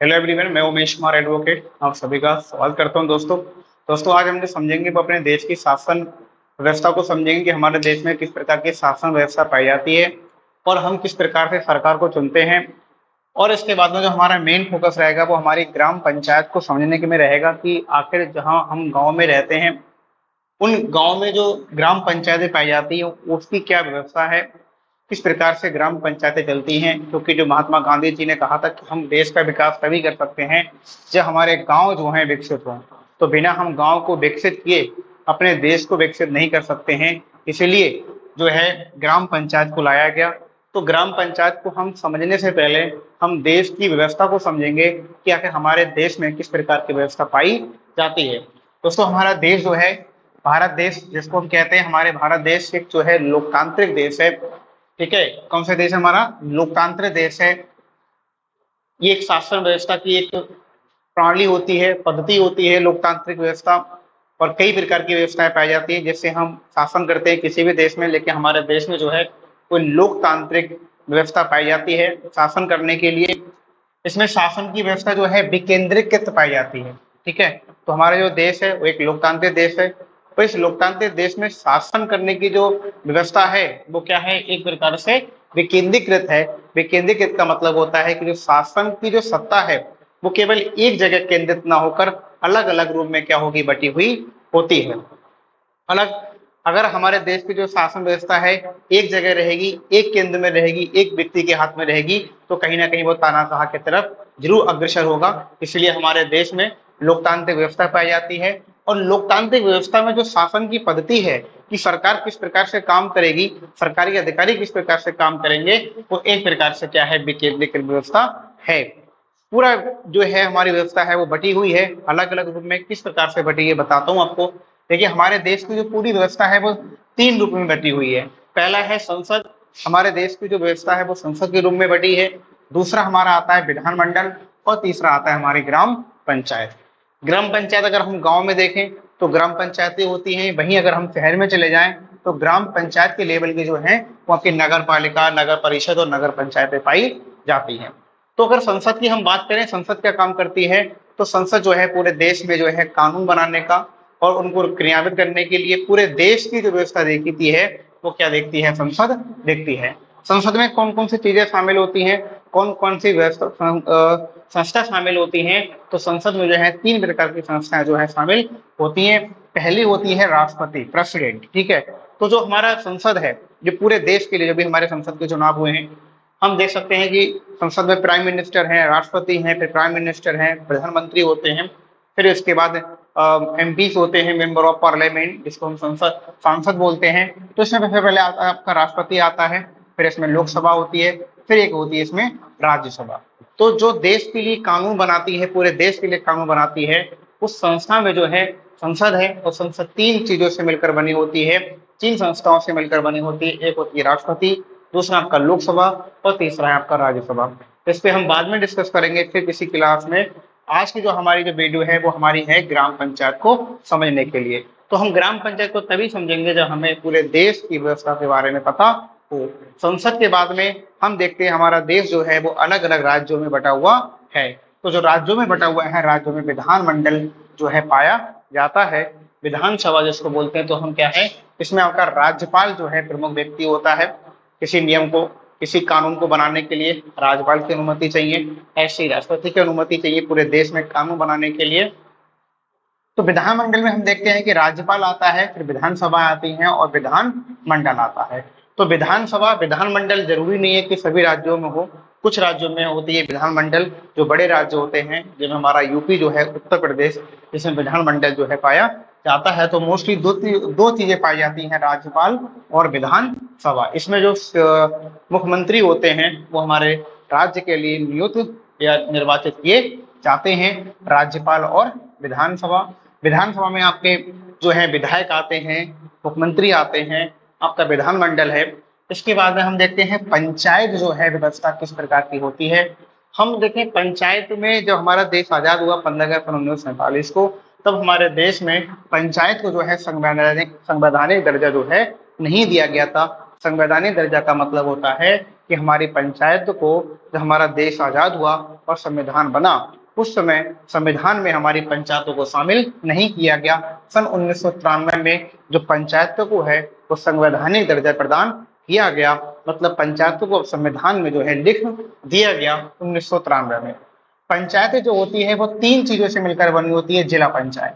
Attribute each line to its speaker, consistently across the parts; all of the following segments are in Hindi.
Speaker 1: हेलो एवरीवन, मैं उमेश कुमार एडवोकेट आप सभी का स्वागत करता हूं। दोस्तों आज हम जो समझेंगे वो अपने देश की शासन व्यवस्था को समझेंगे कि हमारे देश में किस प्रकार की शासन व्यवस्था पाई जाती है और हम किस प्रकार से सरकार को चुनते हैं। और इसके बाद में जो हमारा मेन फोकस रहेगा वो हमारी ग्राम पंचायत को समझने के में रहेगा कि आखिर जहां हम गाँव में रहते हैं उन गाँव में जो ग्राम पंचायतें पाई जाती है उसकी क्या व्यवस्था है, किस प्रकार से ग्राम पंचायतें चलती हैं। क्योंकि जो महात्मा गांधी जी ने कहा था कि हम देश का विकास तभी कर सकते हैं जब हमारे गांव जो हैं विकसित हों। तो बिना हम गांव को विकसित किए अपने देश को विकसित नहीं कर सकते हैं। इसीलिए जो है ग्राम पंचायत को लाया गया। तो ग्राम पंचायत को हम समझने से पहले हम देश की व्यवस्था को समझेंगे कि आखिर हमारे देश में किस प्रकार की व्यवस्था पाई जाती है। दोस्तों हमारा देश जो है भारत देश, जिसको हम कहते हैं हमारे भारत देश एक जो है लोकतांत्रिक देश है। ठीक है, कौन सा देश है हमारा? लोकतांत्रिक देश है। ये एक शासन व्यवस्था की एक प्रणाली होती है, पद्धति होती है लोकतांत्रिक व्यवस्था। और कई प्रकार की व्यवस्थाएं पाई जाती हैं जिससे हम शासन करते हैं किसी भी देश में, लेकिन हमारे देश में जो है कोई लोकतांत्रिक व्यवस्था पाई जाती है शासन करने के लिए। इसमें शासन की व्यवस्था जो है विकेंद्रीकृत पाई जाती है। ठीक है, तो हमारा जो देश है वो एक लोकतांत्रिक देश है। तो इस लोकतांत्रिक देश में शासन करने की जो व्यवस्था है वो क्या है? एक प्रकार से विकेंद्रीकृत है। विकेंद्रीकृत का मतलब होता है कि जो शासन की जो सत्ता है वो केवल एक जगह केंद्रित ना होकर अलग अलग रूप में क्या होगी? बटी हुई होती है। अलग अगर हमारे देश की जो शासन व्यवस्था है एक जगह रहेगी, एक केंद्र में रहेगी, एक व्यक्ति के हाथ में रहेगी, तो कहीं ना कहीं वो तानाशाह की तरफ जरूर अग्रसर होगा। इसलिए हमारे देश में लोकतांत्रिक व्यवस्था पाई जाती है। और लोकतांत्रिक व्यवस्था में जो शासन की पद्धति है कि सरकार किस प्रकार से काम करेगी, सरकारी अधिकारी किस प्रकार से काम करेंगे, वो एक प्रकार से क्या है? विकेंद्रीकृत व्यवस्था है। पूरा जो है हमारी व्यवस्था है वो बटी हुई है अलग अलग रूप में। किस प्रकार से बटी है बताता हूँ आपको। देखिए हमारे देश की जो पूरी व्यवस्था है वो तीन रूप में बटी हुई है। पहला है संसद। हमारे देश की जो व्यवस्था है वो संसद के रूप में बटी है। दूसरा हमारा आता है विधानमंडल और तीसरा आता है हमारी ग्राम पंचायत। ग्राम पंचायत अगर हम गांव में देखें तो ग्राम पंचायतें होती हैं, वहीं अगर हम शहर में चले जाएं तो ग्राम पंचायत के लेवल के जो है वो आपकी नगर पालिका, नगर परिषद और नगर पंचायतें पाई जाती हैं। तो अगर संसद की हम बात करें, संसद क्या काम करती है? तो संसद जो है पूरे देश में जो है कानून बनाने का और उनको क्रियान्वित करने के लिए पूरे देश की जो व्यवस्था देखती है वो क्या देखती है? संसद देखती है। संसद में कौन कौन सी चीजें शामिल होती हैं, कौन कौन सी व्यवस्था संस्था शामिल होती हैं? तो संसद में जो है तीन प्रकार की संस्थाएं जो है शामिल होती हैं। पहली होती है राष्ट्रपति, प्रेसिडेंट। ठीक है, तो जो हमारा संसद है जो पूरे देश के लिए, जो भी हमारे संसद के चुनाव हुए हैं, हम देख सकते हैं कि संसद में प्राइम मिनिस्टर हैं, राष्ट्रपति हैं, फिर प्राइम मिनिस्टर हैं, प्रधानमंत्री होते हैं, फिर इसके बाद एमपीज होते हैं, मेंबर ऑफ पार्लियामेंट, जिसको हम सांसद बोलते हैं। तो इसमें सबसे पहले आपका राष्ट्रपति आता है, फिर इसमें लोकसभा होती है, फिर एक होती है इसमें राज्यसभा। तो जो देश के लिए कानून बनाती है, पूरे देश के लिए कानून बनाती है, उस संस्था में जो है संसद है। और संसद तीन चीजों से मिलकर बनी होती है, तीन संस्थाओं से मिलकर बनी होती है। एक होती है राष्ट्रपति, दूसरा आपका लोकसभा और तीसरा है आपका राज्यसभा। इस पे हम बाद में डिस्कस करेंगे फिर किसी क्लास में। आज की जो हमारी जो वीडियो है वो हमारी है ग्राम पंचायत को समझने के लिए। तो हम ग्राम पंचायत को तभी समझेंगे जब हमें पूरे देश की व्यवस्था के बारे में पता हो। संसद के बाद में हम देखते हैं हमारा देश जो है वो अलग अलग राज्यों में बटा हुआ है। तो जो राज्यों में बटा हुआ है, राज्यों में विधानमंडल जो है पाया जाता है। विधानसभा जिसको बोलते हैं, तो हम क्या है, इसमें आपका राज्यपाल जो है प्रमुख व्यक्ति होता है। किसी नियम को, किसी कानून को बनाने के लिए राज्यपाल की अनुमति चाहिए, ऐसी राष्ट्रपति की अनुमति चाहिए पूरे देश में कानून बनाने के लिए। तो विधानमंडल में हम देखते हैं कि राज्यपाल आता है, फिर विधानसभा आती है और विधानमंडल आता है। तो विधानसभा, विधानमंडल जरूरी नहीं है कि सभी राज्यों में हो, कुछ राज्यों में होती है विधानमंडल। जो बड़े राज्य होते हैं, जिनमें हमारा यूपी जो है, उत्तर प्रदेश, इसमें विधानमंडल जो है पाया जाता है। तो मोस्टली दो चीजें पाई जाती हैं, राज्यपाल और विधानसभा। इसमें जो मुख्यमंत्री होते हैं वो हमारे राज्य के लिए नियुक्त या निर्वाचित किए जाते हैं, राज्यपाल और विधानसभा। विधानसभा में आपके जो है विधायक आते हैं, मुख्यमंत्री आते हैं, आपका विधानमंडल है। इसके बाद में हम देखते हैं पंचायत जो है व्यवस्था किस प्रकार की होती है। हम देखें पंचायत में, जब हमारा देश आजाद हुआ 15 अगस्त 1947 को, तब हमारे देश में पंचायत को जो है संवैधानिक दर्जा जो है नहीं दिया गया था। संवैधानिक दर्जा का मतलब होता है कि हमारी पंचायत को, जब हमारा देश आजाद हुआ और संविधान बना, उस समय संविधान में हमारी पंचायतों को शामिल नहीं किया गया। सन 1993 में जो पंचायतों को है वो संवैधानिक दर्जा प्रदान किया गया, मतलब पंचायतों को संविधान में जो है लिख दिया गया 1993 में। पंचायतें जो होती है वो 3 चीजों से मिलकर बनी होती है, जिला पंचायत।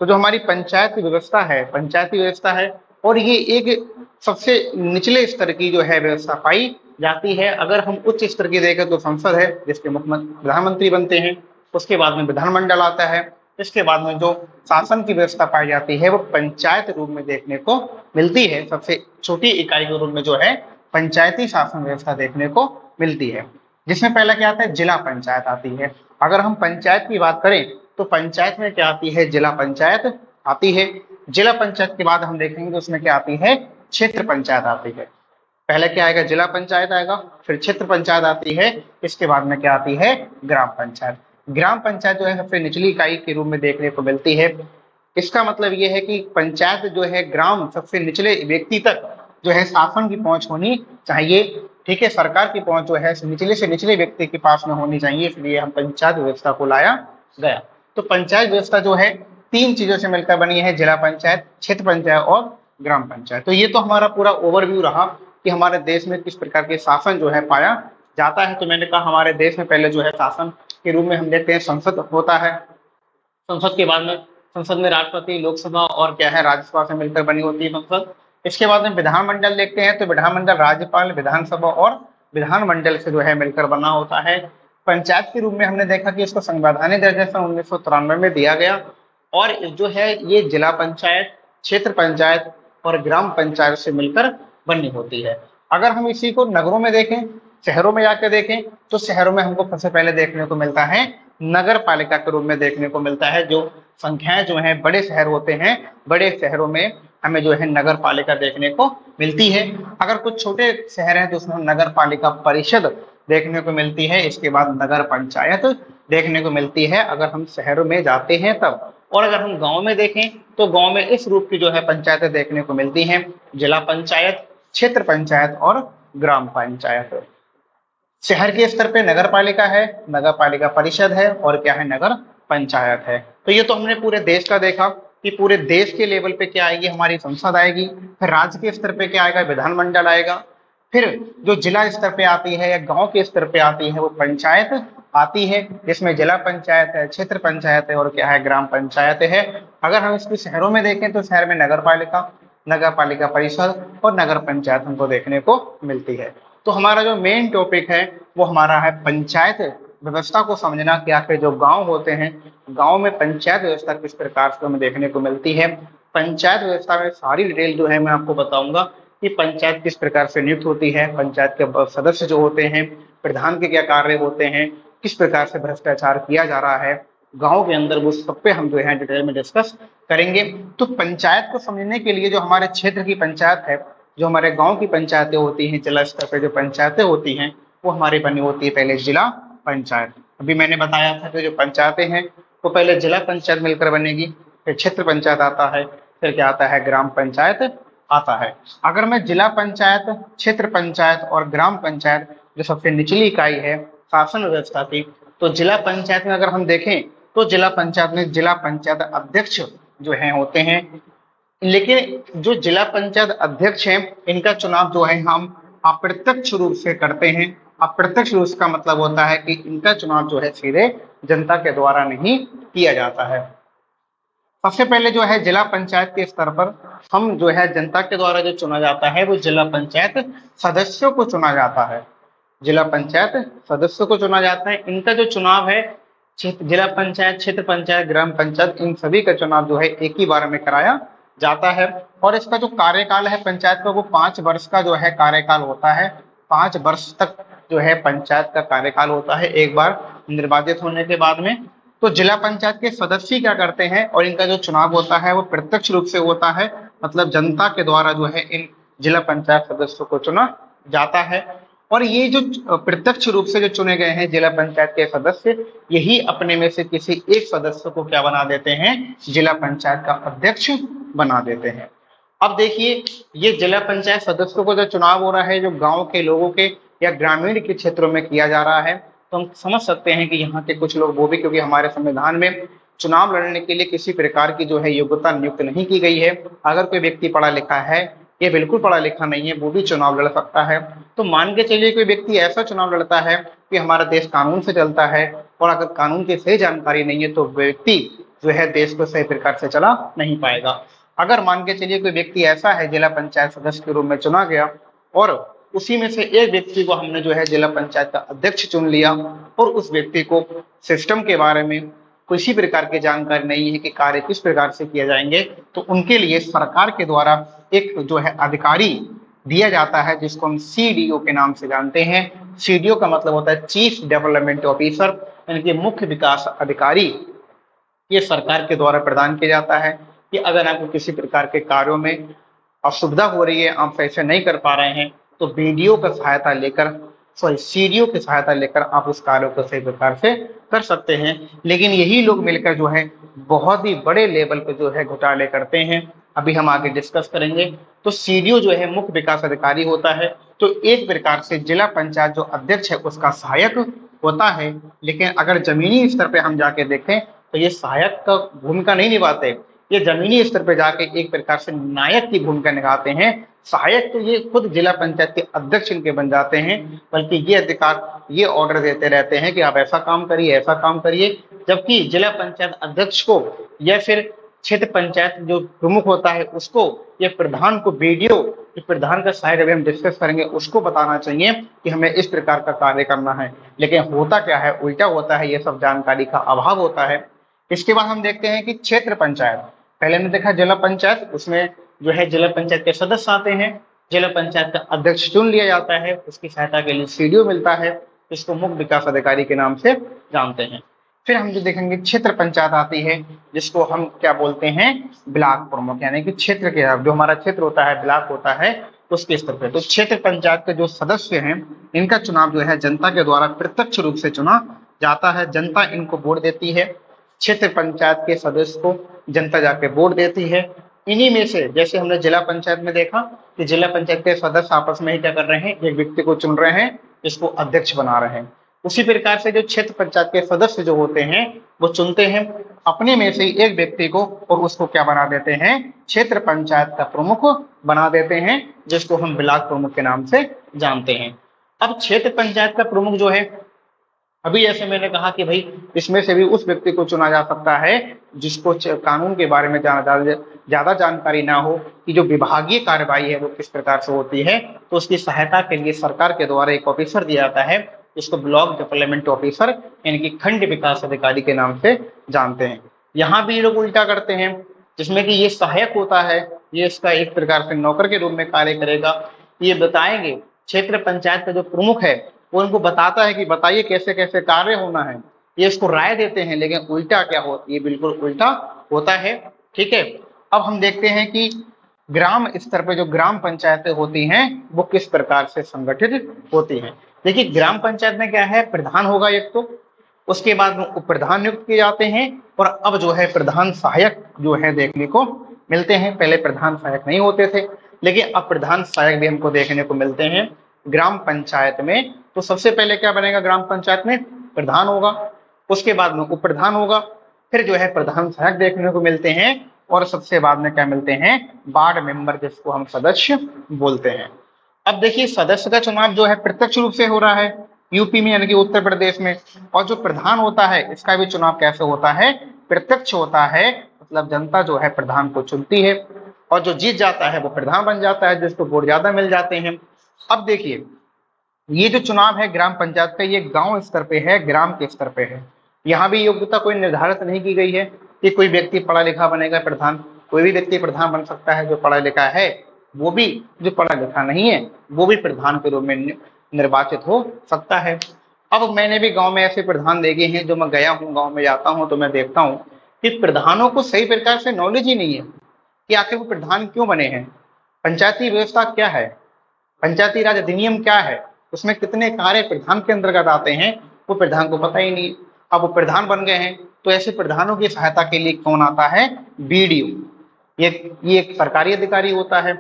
Speaker 1: तो जो हमारी पंचायत की व्यवस्था है, पंचायती व्यवस्था है, और ये एक सबसे निचले स्तर की जो है व्यवस्था पाई जाती है। अगर हम उच्च स्तर की देखें तो संसद है, जिसके मुख्यमंत्री प्रधानमंत्री बनते हैं। उसके बाद में विधानमंडल आता है। इसके बाद में जो शासन की व्यवस्था पाई जाती है वो पंचायत रूप में देखने को मिलती है। सबसे छोटी इकाई के रूप में जो है पंचायती शासन व्यवस्था देखने को मिलती है, जिसमें पहला क्या आता है, जिला पंचायत आती है। अगर हम पंचायत की बात करें तो पंचायत में क्या आती है, जिला पंचायत आती है। जिला पंचायत के बाद हम देखेंगे तो उसमें क्या आती है, क्षेत्र पंचायत आती है। पहले क्या आएगा, जिला पंचायत आएगा, फिर क्षेत्र पंचायत आती है, इसके बाद में क्या आती है, ग्राम पंचायत। ग्राम पंचायत जो है सबसे निचली इकाई के रूप में देखने को मिलती है। इसका मतलब ये है कि पंचायत जो है ग्राम सबसे निचले व्यक्ति तक जो है शासन की पहुंच होनी चाहिए। ठीक है, सरकार की पहुंच जो है निचले से निचले व्यक्ति के पास में होनी चाहिए, इसलिए हम पंचायत व्यवस्था को लाया गया। तो पंचायत व्यवस्था जो है 3 चीजों से मिलकर बनी है, जिला पंचायत, क्षेत्र पंचायत और ग्राम पंचायत। तो ये तो हमारा पूरा ओवरव्यू रहा कि हमारे देश में किस प्रकार के शासन जो है पाया जाता है। तो मैंने कहा हमारे देश में पहले जो है शासन के रूप में हम देखते हैं संसद होता है। संसद के बाद में संसद में राष्ट्रपति, लोकसभा और क्या है, राज्यसभा से मिलकर बनी होती है संसद। इसके बाद में विधानमंडल देखते हैं तो विधानमंडल राज्यपाल, विधानसभा और विधानमंडल से जो है मिलकर बना होता है। पंचायत के रूप में हमने देखा कि इसको संवैधानिक दर्जा सन 1993 में दिया गया, और जो है ये जिला पंचायत, क्षेत्र पंचायत और ग्राम पंचायत से मिलकर बनी होती है। अगर हम इसी को नगरों में देखें, शहरों में जाकर देखें, तो शहरों में हमको सबसे पहले देखने को मिलता है नगर पालिका के रूप में देखने को मिलता है। जो संख्याएं जो है, बड़े शहर होते हैं, बड़े शहरों में हमें जो है नगर पालिका देखने को मिलती है। अगर कुछ छोटे शहर हैं तो उसमें नगर पालिका परिषद देखने को मिलती है। इसके बाद नगर पंचायत देखने को मिलती है अगर हम शहरों में जाते हैं तब। और अगर हम गांव में देखें तो गांव में इस रूप की जो है पंचायतें देखने को मिलती हैं, जिला पंचायत, क्षेत्र पंचायत और ग्राम पंचायत। शहर के स्तर पे नगर पालिका है, नगर पालिका परिषद है और क्या है, नगर पंचायत है। तो ये तो हमने पूरे देश का देखा कि पूरे देश के लेवल पे क्या आएगी, हमारी संसद आएगी। फिर राज्य के स्तर पे क्या आएगा, विधानमंडल आएगा। फिर जो जिला स्तर पे आती है या गांव के स्तर पे आती है वो पंचायत आती है, जिसमें जिला पंचायत है, क्षेत्र पंचायत है और क्या है, ग्राम पंचायत है। अगर हम इसको शहरों में देखें तो शहर में नगर पालिका परिषद और नगर पंचायत हमको देखने को मिलती है। तो हमारा जो मेन टॉपिक है वो हमारा है पंचायत व्यवस्था को समझना कि आखिर जो गांव होते हैं, गांव में पंचायत व्यवस्था किस प्रकार से हमें देखने को मिलती है। पंचायत व्यवस्था में सारी डिटेल जो है मैं आपको बताऊंगा कि पंचायत किस प्रकार से नियुक्त होती है, पंचायत के सदस्य जो होते हैं, प्रधान के क्या कार्य होते हैं, किस प्रकार से भ्रष्टाचार किया जा रहा है गांव के अंदर, वो सब पे हम जो है डिटेल में डिस्कस करेंगे। तो पंचायत को समझने के लिए जो हमारे क्षेत्र की पंचायत है, जो हमारे गांव की पंचायतें होती हैं, जिला स्तर पे जो पंचायतें होती हैं वो हमारी बनी होती है पहले जिला पंचायत। अभी मैंने बताया था कि जो पंचायतें हैं वो पहले जिला पंचायत मिलकर बनेगी, फिर क्षेत्र पंचायत आता है, फिर क्या आता है, ग्राम पंचायत आता है। अगर मैं जिला पंचायत, क्षेत्र पंचायत और ग्राम पंचायत जो सबसे निचली इकाई है शासन व्यवस्था की, तो जिला पंचायत में अगर हम देखें तो जिला पंचायत में जिला पंचायत अध्यक्ष जो है होते हैं। लेकिन जो जिला पंचायत अध्यक्ष हैं इनका चुनाव जो है हम अप्रत्यक्ष रूप से करते हैं। अप्रत्यक्ष रूप का मतलब होता है कि इनका चुनाव जो है सीधे जनता के द्वारा नहीं किया जाता है। सबसे पहले जो है जिला पंचायत के स्तर पर हम जो है जनता के द्वारा जो चुना जाता है वो जिला पंचायत सदस्यों को चुना जाता है। जिला पंचायत सदस्यों को चुना जाता है। इनका जो चुनाव है जिला पंचायत, क्षेत्र पंचायत, ग्राम पंचायत, इन सभी का चुनाव जो है एक ही बार में कराया जाता है। और इसका जो कार्यकाल है पंचायत का वो 5 वर्ष का जो है कार्यकाल होता है। 5 वर्ष तक जो है पंचायत का कार्यकाल होता है एक बार निर्वाचित होने के बाद में। तो जिला पंचायत के सदस्य क्या करते हैं और इनका जो चुनाव होता है वो प्रत्यक्ष रूप से होता है, मतलब जनता के द्वारा जो है इन जिला पंचायत सदस्यों को चुना जाता है। और ये जो प्रत्यक्ष रूप से जो चुने गए हैं जिला पंचायत के सदस्य, यही अपने में से किसी एक सदस्य को क्या बना देते हैं, जिला पंचायत का अध्यक्ष बना देते हैं। अब देखिए, ये जिला पंचायत सदस्यों को जो चुनाव हो रहा है, जो गांव के लोगों के या ग्रामीण के क्षेत्रों में किया जा रहा है, तो हम समझ सकते हैं कि यहाँ के कुछ लोग वो भी, क्योंकि हमारे संविधान में चुनाव लड़ने के लिए किसी प्रकार की जो है योग्यता नियुक्त नहीं की गई है। अगर कोई व्यक्ति पढ़ा लिखा है, ये बिल्कुल पढ़ा लिखा नहीं है, वो भी चुनाव लड़ सकता है। तो मान के चलिए कोई व्यक्ति ऐसा चुनाव लड़ता है कि हमारा देश कानून से चलता है, और अगर कानून की सही जानकारी नहीं है तो व्यक्ति जो है देश को सही प्रकार से चला नहीं पाएगा। अगर मान के चलिए कोई व्यक्ति ऐसा है जिला पंचायत सदस्य के रूप में चुना गया, और उसी में से एक व्यक्ति को हमने जो है जिला पंचायत का अध्यक्ष चुन लिया, और उस व्यक्ति को सिस्टम के बारे में किसी प्रकार की जानकारी नहीं है कि कार्य किस प्रकार से किए जाएंगे, तो उनके लिए सरकार के द्वारा एक जो है अधिकारी दिया जाता है, जिसको हम सीडीओ के नाम से जानते हैं। सीडीओ का मतलब होता है चीफ डेवलपमेंट ऑफिसर, यानी कि मुख्य विकास अधिकारी। ये सरकार के द्वारा प्रदान किया जाता है कि अगर आपको किसी प्रकार के कार्यों में असुविधा हो रही है, आप ऐसे नहीं कर पा रहे हैं, तो बीडीओ का सहायता लेकर, सॉरी सीडीओ की सहायता लेकर आप उस कार्य को सही प्रकार से कर सकते हैं। लेकिन यही लोग मिलकर जो है बहुत ही बड़े लेवल पे जो है घोटाले करते हैं, अभी हम आगे डिस्कस करेंगे। तो सीडीओ जो है मुख्य विकास अधिकारी होता है, तो एक प्रकार से जिला पंचायत जो अध्यक्ष है उसका सहायक होता है। लेकिन अगर जमीनी स्तर पे हम जाके देखें तो ये सहायक का भूमिका नहीं निभाते, ये जमीनी स्तर पे जाके एक प्रकार से नायक की भूमिका निभाते हैं। सहायक तो ये खुद जिला पंचायत के अध्यक्ष इनके बन जाते हैं, बल्कि ये अधिकार, ये ऑर्डर देते रहते हैं कि आप ऐसा काम करिए, ऐसा काम करिए। जबकि जिला पंचायत अध्यक्ष को या फिर क्षेत्र पंचायत जो प्रमुख होता है उसको, या प्रधान को, बीडीओ जो प्रधान का सहायक अभी हम डिस्कस करेंगे, उसको बताना चाहिए कि हमें इस प्रकार का कार्य करना है। लेकिन होता क्या है, उल्टा होता है, ये सब जानकारी का अभाव होता है। इसके बाद हम देखते हैं कि क्षेत्र पंचायत, पहले हमने देखा जिला पंचायत, उसमें जो है जिला पंचायत के सदस्य आते हैं, जिला पंचायत का अध्यक्ष चुन लिया जाता है, उसकी सहायता के लिए सीडीओ मिलता है, इसको मुख्य विकास अधिकारी के नाम से जानते हैं। फिर हम जो देखेंगे क्षेत्र पंचायत आती है, जिसको हम क्या बोलते हैं, ब्लॉक प्रमुख, यानी कि क्षेत्र के जो हमारा क्षेत्र होता है, ब्लॉक होता है, उसके स्तर पे। तो क्षेत्र पंचायत के जो सदस्य हैं, इनका चुनाव जो है जनता के द्वारा प्रत्यक्ष रूप से चुना जाता है। जनता इनको वोट देती है, क्षेत्र पंचायत के सदस्य को जनता जाके वोट देती है। इन्हीं में से, जैसे हमने जिला पंचायत में देखा कि जिला पंचायत के सदस्य आपस में ही क्या कर रहे हैं, एक व्यक्ति को चुन रहे हैं, जिसको अध्यक्ष बना रहे हैं। उसी प्रकार से जो क्षेत्र पंचायत के सदस्य जो होते हैं, वो चुनते हैं अपने में से एक व्यक्ति को, और उसको क्या बना देते हैं, क्षेत्र पंचायत का प्रमुख बना देते हैं, जिसको हम ब्लॉक प्रमुख के नाम से जानते हैं। अब क्षेत्र पंचायत का प्रमुख जो है, अभी जैसे मैंने कहा कि भाई इसमें से भी उस व्यक्ति को चुना जा सकता है जिसको कानून के बारे में ज्यादा जानकारी ना हो, कि जो विभागीय कार्यवाही है वो किस प्रकार से होती है, तो उसकी सहायता के लिए सरकार के द्वारा एक ऑफिसर दिया जाता है, जिसको ब्लॉक डेवलपमेंट ऑफिसर, यानी कि खंड विकास अधिकारी के नाम से जानते हैं। यहाँ भी लोग उल्टा करते हैं, जिसमें कि ये सहायक होता है, ये इसका एक प्रकार से नौकर के रूप में कार्य करेगा। ये बताएंगे, क्षेत्र पंचायत का जो प्रमुख है वो उनको बताता है कि बताइए कैसे कैसे कार्य होना है, ये इसको राय देते हैं। लेकिन उल्टा क्या होता है, ये बिल्कुल उल्टा होता है। ठीक है, अब हम देखते हैं कि ग्राम स्तर पे जो ग्राम पंचायतें होती हैं वो किस प्रकार से संगठित होती हैं। देखिए, ग्राम पंचायत में क्या है, प्रधान होगा एक, तो उसके बाद में उप प्रधान नियुक्त किए जाते हैं, और अब जो है प्रधान सहायक जो है देखने को मिलते हैं। पहले प्रधान सहायक नहीं होते थे, लेकिन अब प्रधान सहायक भी हमको देखने को मिलते हैं ग्राम पंचायत में। तो सबसे पहले क्या बनेगा, ग्राम पंचायत में प्रधान होगा, उसके बाद में उप प्रधान होगा, फिर जो है प्रधान सहायक देखने को मिलते हैं, और सबसे बाद में क्या मिलते हैं, वार्ड मेंबर, जिसको हम सदस्य बोलते हैं। अब देखिए, सदस्य का चुनाव जो है प्रत्यक्ष रूप से हो रहा है यूपी में, यानी कि उत्तर प्रदेश में, और जो प्रधान होता है इसका भी चुनाव कैसे होता है, प्रत्यक्ष होता है। मतलब जनता जो है प्रधान को चुनती है, और जो जीत जाता है वो प्रधान बन जाता है, जिसको वोट ज्यादा मिल जाते हैं। अब देखिए, ये जो चुनाव है ग्राम पंचायत का, ये गांव स्तर पे है, ग्राम के स्तर पे है। यहाँ भी योग्यता कोई निर्धारित नहीं की गई है कि कोई व्यक्ति पढ़ा लिखा बनेगा प्रधान। कोई भी व्यक्ति प्रधान बन सकता है जो पढ़ा लिखा है, वो भी जो पढ़ा लिखा नहीं है वो भी प्रधान के रूप में निर्वाचित हो सकता है। अब मैंने भी गांव में ऐसे प्रधान देखे हैं, जो मैं गया हूँ, गांव में जाता हूँ तो मैं देखता हूँ कि प्रधानों को सही प्रकार से नॉलेज ही नहीं है कि आखिर वो प्रधान क्यों बने हैं, पंचायती व्यवस्था क्या है, पंचायती राज अधिनियम क्या है, उसमें कितने कार्य प्रधान के अंतर्गत आते हैं, वो प्रधान को पता ही नहीं। अब वो प्रधान बन गए हैं, तो ऐसे प्रधानों की सहायता के लिए कौन आता है, बीडीओ। ये एक सरकारी अधिकारी होता है।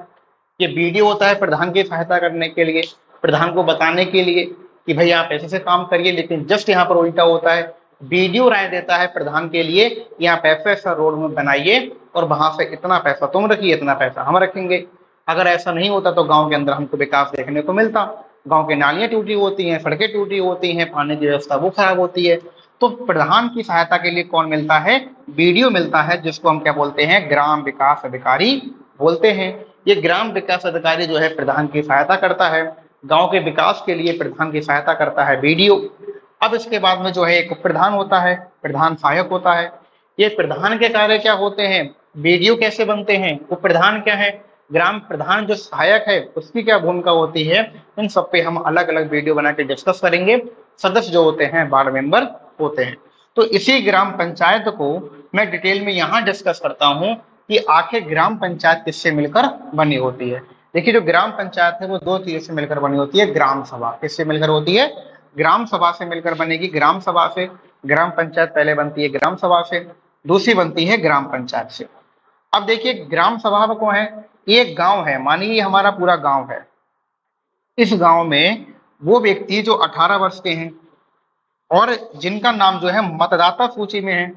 Speaker 1: ये बीडीओ होता है प्रधान की सहायता करने के लिए, प्रधान को बताने के लिए कि भाई आप ऐसे से काम करिए। लेकिन जस्ट यहाँ पर उल्टा होता है, बीडीओ राय देता है प्रधान के लिए कि आप ऐसा ऐसा रोड में बनाइए और वहां से इतना पैसा तुम रखिए, इतना पैसा हम रखेंगे। अगर ऐसा नहीं होता तो गांव के अंदर हमको विकास देखने को मिलता। गांव की नालियां टूटी होती हैं, सड़कें टूटी होती हैं, पानी की व्यवस्था वो खराब होती है। तो प्रधान की सहायता के लिए कौन मिलता है? बीडीओ मिलता है, जिसको हम क्या बोलते हैं? ग्राम विकास अधिकारी बोलते हैं। ये ग्राम विकास अधिकारी जो है प्रधान की सहायता करता है, गांव के विकास के लिए प्रधान की सहायता करता है बीडीओ। अब इसके बाद में जो है एक प्रधान होता है, प्रधान सहायक होता है। ये प्रधान के कार्य क्या होते हैं, बीडीओ कैसे बनते हैं, वो प्रधान क्या है, ग्राम प्रधान जो सहायक है उसकी क्या भूमिका होती है, इन सब पे हम अलग अलग वीडियो बना के डिस्कस करेंगे। सदस्य जो होते हैं वार्ड मेंबर होते हैं। तो इसी ग्राम पंचायत को मैं डिटेल में यहाँ डिस्कस करता हूँ कि आखिर ग्राम पंचायत किससे मिलकर बनी होती है। देखिए जो ग्राम पंचायत है वो दो चीजों से मिलकर बनी होती है। ग्राम सभा किससे मिलकर होती है? ग्राम सभा से मिलकर बनेगी। ग्राम सभा से ग्राम पंचायत पहले बनती है, ग्राम सभा से दूसरी बनती है ग्राम पंचायत से। अब देखिए ग्राम सभा को है, एक गांव है, मानिए हमारा पूरा गांव है। इस गांव में वो व्यक्ति जो 18 वर्ष के हैं और जिनका नाम जो है मतदाता सूची में है,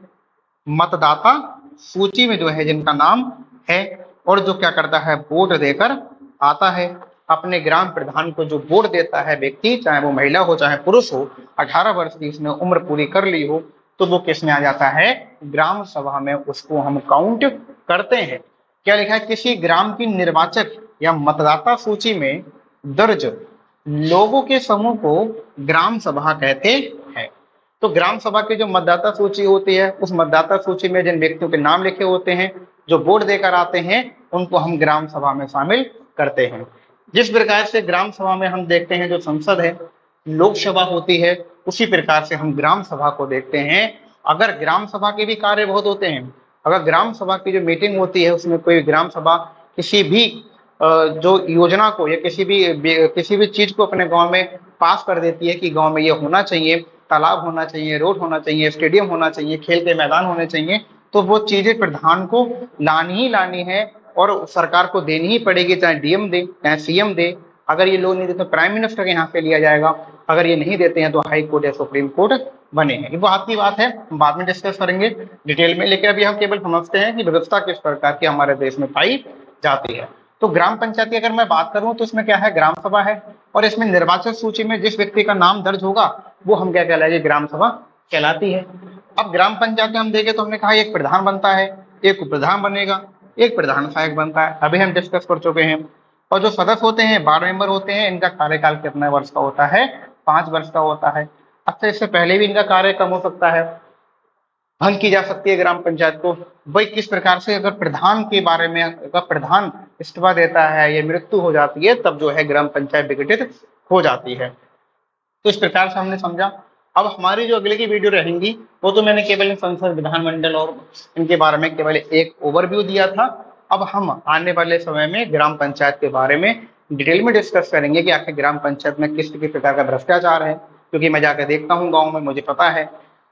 Speaker 1: मतदाता सूची में जो है जिनका नाम है, और जो क्या करता है वोट देकर आता है अपने ग्राम प्रधान को। जो वोट देता है व्यक्ति, चाहे वो महिला हो चाहे पुरुष हो, 18 वर्ष की इसने उम्र पूरी कर ली हो, तो वो किस में आ जाता है? ग्राम सभा में उसको हम काउंट करते हैं। क्या लिखा है? किसी ग्राम की निर्वाचक या मतदाता सूची में दर्ज लोगों के समूह को ग्राम सभा कहते हैं। तो ग्राम सभा की जो मतदाता सूची होती है, उस मतदाता सूची में जिन व्यक्तियों के नाम लिखे होते हैं, जो वोट देकर आते हैं, उनको हम ग्राम सभा में शामिल करते हैं। जिस प्रकार से ग्राम सभा में हम देखते हैं जो संसद है, लोकसभा होती है, उसी प्रकार से हम ग्राम सभा को देखते हैं। अगर ग्राम सभा के भी कार्य बहुत होते हैं, अगर ग्राम सभा की जो मीटिंग होती है उसमें कोई ग्राम सभा किसी भी जो योजना को या किसी भी चीज को अपने गांव में पास कर देती है कि गांव में ये होना चाहिए, तालाब होना चाहिए, रोड होना चाहिए, स्टेडियम होना चाहिए, खेल के मैदान होने चाहिए, तो वो चीजें प्रधान को लानी ही लानी है और सरकार को देनी ही पड़ेगी, चाहे डीएम दे चाहे सीएम दे। अगर ये लोग नहीं देते तो प्राइम मिनिस्टर के यहाँ से लिया जाएगा, अगर ये नहीं देते हैं तो हाई कोर्ट या सुप्रीम कोर्ट बने हैं। ये बात की बात है, बाद में डिस्कस करेंगे डिटेल में, लेकिन अभी हम केवल समझते हैं कि व्यवस्था किस प्रकार की हमारे देश में पाई जाती है। तो ग्राम पंचायत की अगर मैं बात करूं तो इसमें क्या है? ग्राम सभा है, और इसमें निर्वाचक सूची में जिस व्यक्ति का नाम दर्ज होगा वो हम क्या कहलाएगी? ग्राम सभा कहलाती है। अब ग्राम पंचायत में हम देखें तो हमने कहा एक प्रधान बनता है, एक उपप्रधान बनेगा, एक प्रधान सहायक बनता है, अभी हम डिस्कस कर चुके हैं। और जो सदस्य होते हैं, वार्ड मेंबर होते हैं, इनका कार्यकाल कितने वर्ष का होता है? 5 वर्ष का होता है। अच्छा, इससे पहले भी इनका कार्य कम हो सकता है, भंग की जा सकती है ग्राम पंचायत को। भाई किस प्रकार से? अगर प्रधान के बारे में, अगर प्रधान इस्तीफा देता है या मृत्यु हो जाती है, तब जो है ग्राम पंचायत विघटित हो जाती है। तो इस प्रकार से हमने समझा। अब हमारी जो अगले की वीडियो रहेंगी वो तो मैंने केवल संसद, विधानमंडल और इनके बारे में केवल एक ओवरव्यू दिया था। अब हम आने वाले समय में ग्राम पंचायत के बारे में डिटेल में डिस्कस करेंगे कि आखिर ग्राम पंचायत में किस किस प्रकार का भ्रष्टाचार है, क्योंकि मैं जाकर देखता हूँ गाँव में, मुझे पता है,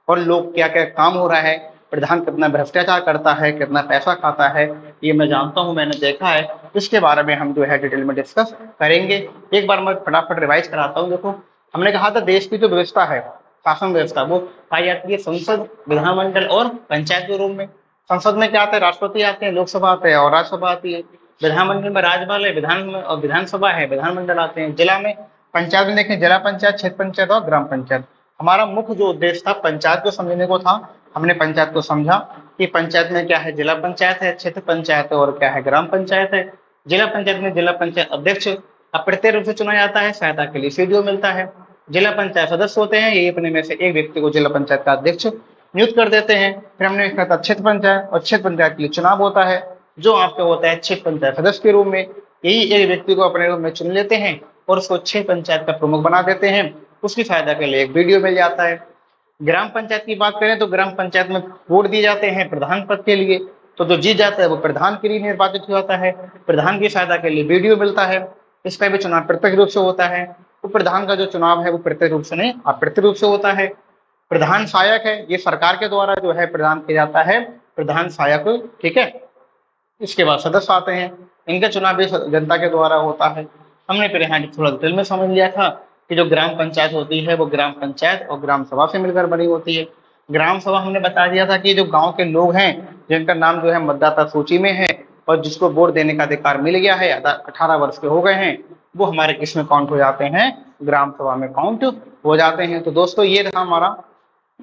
Speaker 1: और लोग क्या क्या काम हो रहा है, प्रधान कितना भ्रष्टाचार करता है, कितना पैसा खाता है, ये मैं जानता हूँ, मैंने देखा है। इसके बारे में हम जो है डिटेल में डिस्कस करेंगे। एक बार मैं फटाफट रिवाइज कराता हूँ। देखो हमने कहा था देश की जो व्यवस्था है, शासन व्यवस्था, वो पाई जाती है संसद, विधानमंडल और पंचायत के रूप में। संसद में क्या आता है? राष्ट्रपति आते हैं, लोकसभा आते हैं और राज्यसभा आती है। विधानमंडल में राज्यपाल है, विधानसभा है, विधानमंडल आते हैं। जिला में, पंचायत में देखें जिला पंचायत, क्षेत्र पंचायत और ग्राम पंचायत। हमारा मुख्य जो उद्देश्य था पंचायत को समझने को था, हमने पंचायत को समझा कि पंचायत में क्या है? जिला पंचायत है, क्षेत्र पंचायत है और क्या है? ग्राम पंचायत है। जिला पंचायत में जिला पंचायत अध्यक्ष अप्रत्यक्ष रूप से चुना जाता है, सहायता के लिए सीडीओ मिलता है। जिला पंचायत सदस्य होते हैं, ये अपने में से एक व्यक्ति को जिला पंचायत का अध्यक्ष नियुक्त कर देते हैं। फिर हमने देखा था क्षेत्र पंचायत, और क्षेत्र पंचायत के लिए चुनाव होता है, जो आपका होता है क्षेत्र पंचायत सदस्य के रूप में। यही एक व्यक्ति को अपने रूप में चुन लेते हैं और उसको क्षेत्र पंचायत का प्रमुख बना देते हैं, उसकी सहायता के लिए एक वीडियो मिल जाता है। ग्राम पंचायत की बात करें तो ग्राम पंचायत में वोट दिए जाते हैं प्रधान पद के लिए, तो जो जीत जाता है वो प्रधान के लिए निर्वाचित हो जाता है, प्रधान की सहायता के लिए वीडियो मिलता है। इसका भी चुनाव प्रत्यक्ष रूप से होता है। तो प्रधान का जो चुनाव है वो प्रत्यक्ष रूप से नहीं, अप्रत्यक्ष रूप से होता है। प्रधान सहायक है, ये सरकार के द्वारा जो है प्रदान किया जाता है, प्रधान सहायक, ठीक है। इसके बाद सदस्य आते हैं, इनका चुनाव भी जनता के द्वारा होता है। हमने फिर यहाँ थोड़ा डिटेल में समझ लिया था कि जो ग्राम पंचायत होती है वो ग्राम पंचायत और ग्राम सभा से मिलकर बनी होती है। ग्राम सभा हमने बता दिया था कि जो गांव के लोग हैं जिनका नाम जो है मतदाता सूची में है और जिसको वोट देने का अधिकार मिल गया है, 18 वर्ष के हो गए हैं, वो हमारे किस में काउंट हो जाते हैं, ग्राम सभा में काउंट हो जाते हैं। तो दोस्तों ये था हमारा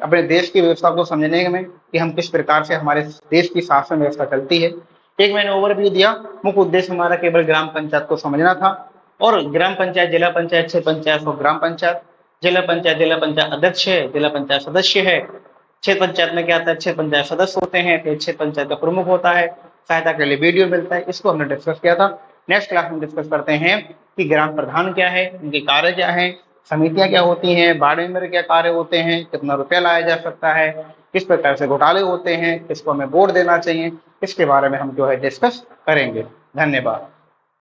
Speaker 1: अपने देश की व्यवस्था को समझने में कि हम किस प्रकार से हमारे देश की शासन व्यवस्था चलती है। एक मैंने ओवरव्यू दिया, मुख्य उद्देश्य हमारा केवल ग्राम पंचायत को समझना था। और ग्राम पंचायत, जिला पंचायत, क्षेत्र पंचायत और ग्राम पंचायत। जिला पंचायत अध्यक्ष है, जिला पंचायत सदस्य है। क्षेत्र पंचायत में क्या आता है, क्षेत्र पंचायत सदस्य होते हैं, फिर क्षेत्र पंचायत का प्रमुख होता है, सहायता के लिए वीडियो मिलता है। इसको हमने डिस्कस किया था। नेक्स्ट क्लास में डिस्कस करते हैं कि ग्राम प्रधान क्या है, उनके कार्य क्या है, समितियां क्या होती हैं, वार्ड मेंबर क्या कार्य होते हैं, कितना रुपया लाया जा सकता है, किस प्रकार से घोटाले होते हैं, किसको हमें वोट देना चाहिए, इसके बारे में हम जो है डिस्कस करेंगे। धन्यवाद।